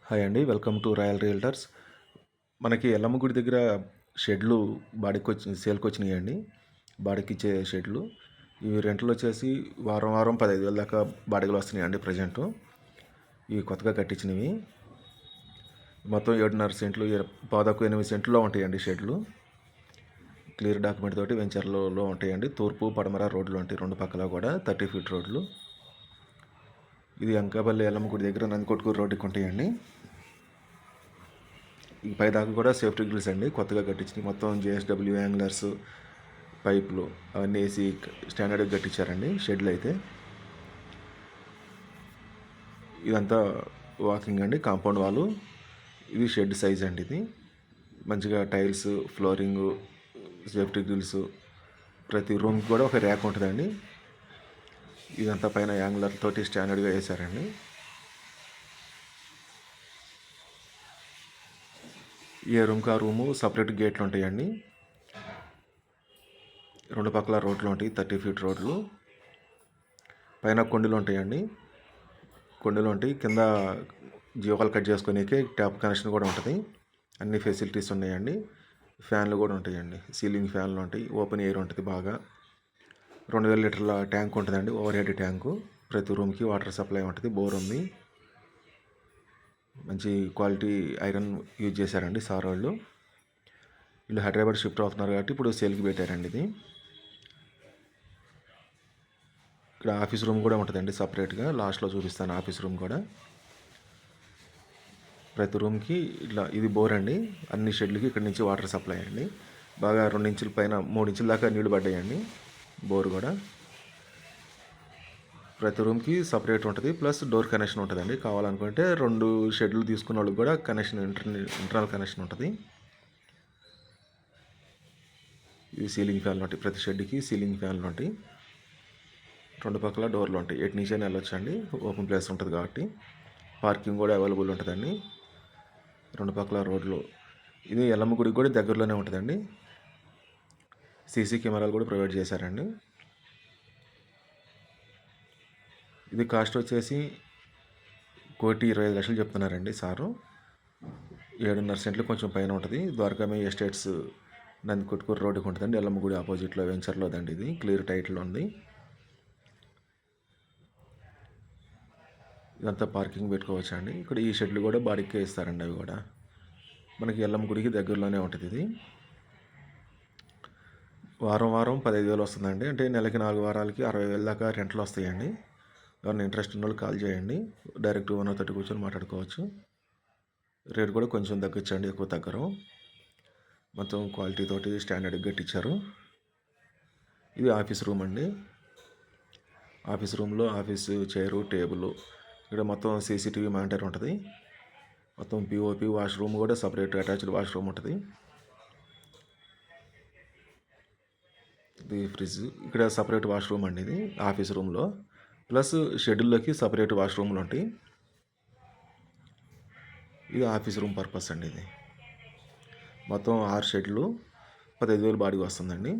Hi అండి. Welcome to royal realtors. మనకి ఎల్లమ్మ గుడి దగ్గర షెడ్లు సేల్‌కొచ్చినాయండి. బాడిగిచ్చే షెడ్లు. ఇవి రెంట్‌లో వచ్చేసి వారం వారం 15,000 దాకా బాడిగలు వస్తున్నాయండి ప్రెజెంటు. ఇవి కొత్తగా కట్టించినవి. మొత్తం 7.5 సెంట్లు, పావుతక్కువ 8 సెంట్లలో ఉంటాయండి షెడ్లు. క్లియర్ డాక్యుమెంట్ తోటి వెంచర్‌లో ఉంటాయండి. తూర్పు, పడమర రోడ్లు ఉంటాయి 2 పక్కల కూడా 30 ఫీట్ రోడ్లు. ఇది అంకాపల్లి ఎల్లమ్మ గుడి దగ్గర నందికొట్కూరు రోడ్డుకి ఉంటాయండి. ఈ పైదాకా కూడా సేఫ్టీ గ్రిల్స్ అండి, కొత్తగా కట్టించినవి. మొత్తం జేఎస్డబ్ల్యూ యాంగ్లర్స్, పైపులు అవన్నీ వేసి స్టాండర్డ్గా కట్టించారండి షెడ్లు అయితే. ఇదంతా వాకింగ్ అండి, కాంపౌండ్ వాలు. ఇది షెడ్ సైజ్ అండి. ఇది మంచిగా టైల్స్, ఫ్లోరింగు, సేఫ్టీ గ్రిల్స్, ప్రతి రూమ్కి కూడా ఒక ర్యాక్ ఉంటుందండి. ఇదంతా పైన యాంగ్లర్ తోటి స్టాండర్డ్గా వేశారండి. ఏ రూమ్కి ఆ రూము సపరేట్ గేట్లు ఉంటాయండి. 2 పక్కల రోడ్లు ఉంటాయి, 30 ఫీట్ రోడ్లు. పైన కొండలు ఉంటాయండి, కొండలు ఉంటాయి. కింద జీవాలు కట్ చేసుకోనీకి ట్యాప్ కనెక్షన్ కూడా ఉంటుంది. అన్ని ఫెసిలిటీస్ ఉన్నాయండి. ఫ్యాన్లు కూడా ఉంటాయండి, సీలింగ్ ఫ్యాన్లు ఉంటాయి. ఓపెన్ ఎయిర్ ఉంటుంది బాగా. 2000 లీటర్ల ట్యాంక్ ఉంటుందండి, ఓవర్ హెడ్ ట్యాంకు. ప్రతి రూమ్కి వాటర్ సప్లై ఉంటుంది. బోర్ ఉంది. మంచి క్వాలిటీ ఐరన్ యూజ్ చేశారండి సార్ వాళ్ళు. వీళ్ళు హైదరాబాద్ షిఫ్ట్ అవుతున్నారు కాబట్టి ఇప్పుడు సేల్కి పెట్టారండి ఇది. ఇక్కడ ఆఫీస్ రూమ్ కూడా ఉంటుందండి సపరేట్గా. లాస్ట్లో చూపిస్తాను ఆఫీస్ రూమ్ కూడా. ప్రతి రూమ్కి ఇట్లా ఇది బోర్ అండి. అన్ని షెడ్లకి ఇక్కడ నుంచి వాటర్ సప్లై అండి. బాగా 2 ఇంచుల పైన 3 ఇంచుల దాకా నీళ్లు పడ్డాయండి. బోర్ కూడా ప్రతి రూమ్కి సపరేట్ ఉంటుంది. ప్లస్ డోర్ కనెక్షన్ ఉంటుందండి. కావాలనుకుంటే 2 షెడ్లు తీసుకున్న వాళ్ళకి కూడా కనెక్షన్, ఇంటర్నల్ కనెక్షన్ ఉంటుంది. ఇవి సీలింగ్ ఫ్యాన్లు ఉంటాయి. ప్రతి షెడ్కి సీలింగ్ ఫ్యాన్లు ఉంటాయి. 2 పక్కల డోర్లు ఉంటాయి. ఎటు నుంచి అయినా వెళ్ళొచ్చండి, ఓపెన్ ప్లేస్ ఉంటుంది కాబట్టి. పార్కింగ్ కూడా అవైలబుల్ ఉంటుందండి. 2 పక్కల రోడ్లు. ఇది ఎల్లమ్మ గుడికి కూడా దగ్గరలోనే ఉంటుందండి. సీసీ కెమెరాలు కూడా ప్రొవైడ్ చేశారండి. ఇది కాస్ట్ వచ్చేసి 1,25,00,000 చెప్తున్నారండి సారు. 7.5 సెంట్లు కొంచెం పైన ఉంటుంది. ద్వారకామయ్య ఎస్టేట్స్ నందికొట్కూరు రోడ్డుకి ఉంటుందండి. ఎల్లమ్మ గుడి ఆపోజిట్లో వెంచర్లో దండి. ఇది క్లియర్ టైటిల్ ఉంది. ఇదంతా పార్కింగ్ పెట్టుకోవచ్చు అండి. ఇక్కడ ఈ షెడ్లు కూడా బాడిగ్కే ఇస్తారండి. అవి కూడా మనకి ఎల్లమ్మ గుడికి దగ్గరలోనే ఉంటుంది. ఇది వారం వారం 15,000 వస్తుందండి. అంటే నెలకి 4 వారాలకి 60,000 దాకా రెంట్లు వస్తాయండి. ఎవరైనా ఇంట్రెస్ట్ ఉన్న వాళ్ళు కాల్ చేయండి. డైరెక్ట్ ఓనర్ తోటి కూర్చొని మాట్లాడుకోవచ్చు. రేట్ కూడా కొంచెం తగ్గొచ్చండి, ఎక్కువ తగ్గరు. మొత్తం క్వాలిటీ తోటి స్టాండర్డ్గా కట్టించారు. ఇది ఆఫీస్ రూమ్ అండి. ఆఫీస్ రూమ్లో ఆఫీస్ చైరు, టేబుల్, ఇక్కడ మొత్తం సీసీటీవీ మానిటర్ ఉంటుంది. మొత్తం పిఓపి, వాష్రూమ్ కూడా సపరేట్ అటాచ్డ్ వాష్రూమ్ ఉంటుంది. ఇది ఫ్రిడ్జ్, ఇక్కడ సపరేట్ వాష్రూమ్ అండి. ఇది ఆఫీస్ రూమ్లో. ప్లస్ షెడ్యూల్లోకి సపరేట్ వాష్రూమ్లు ఉంటాయి. ఇది ఆఫీస్ రూమ్ పర్పస్ అండి. ఇది మొత్తం 6 షెడ్లు, 15,000 బాడిగ వస్తుందండి.